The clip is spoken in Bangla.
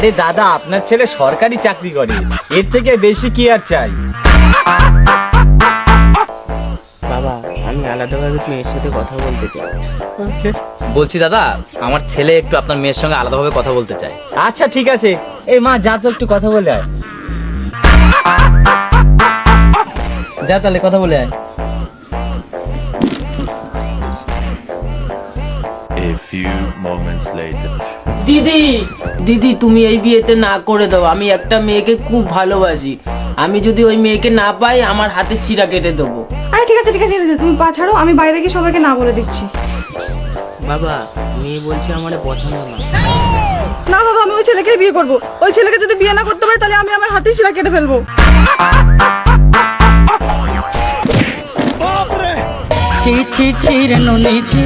আরে দাদা, আপনার ছেলে সরকারি চাকরি করে, এর থেকে বেশি কি আর চাই? বাবা, আমি আলাদাভাবে মেয়ের সাথে কথা বলতে চাই। বলছি দাদা, আমার ছেলে একটু আপনার মেয়ের সঙ্গে আলাদাভাবে কথা বলতে চায়। আচ্ছা ঠিক আছে, এই মা যা তো একটু কথা বলে আয়। যা তাহলে কথা বলে আয়। A few moments later. দিদি তুমি এই বিয়েতে না করে দাও। আমি একটা মেয়েকে খুব ভালোবাসি। আমি যদি ওই মেয়েকে না পাই, আমার হাতে শিরা কেটে দেবো। আরে ঠিক আছে ঠিক আছে, তুমি পা ছাড়ো, আমি বাইরে গিয়ে সবাইকে না বলে দিচ্ছি। বাবা, মেয়ে বলছে আমার পছন্দ না। না বাবা, আমি ওই ছেলেকেই বিয়ে করবো। ওই ছেলেকে যদি বিয়ে না করতে পারি, তাহলে আমি আমার হাতে শিরা কেটে ফেলবো। ছি ছি ছি রে ননি ছি।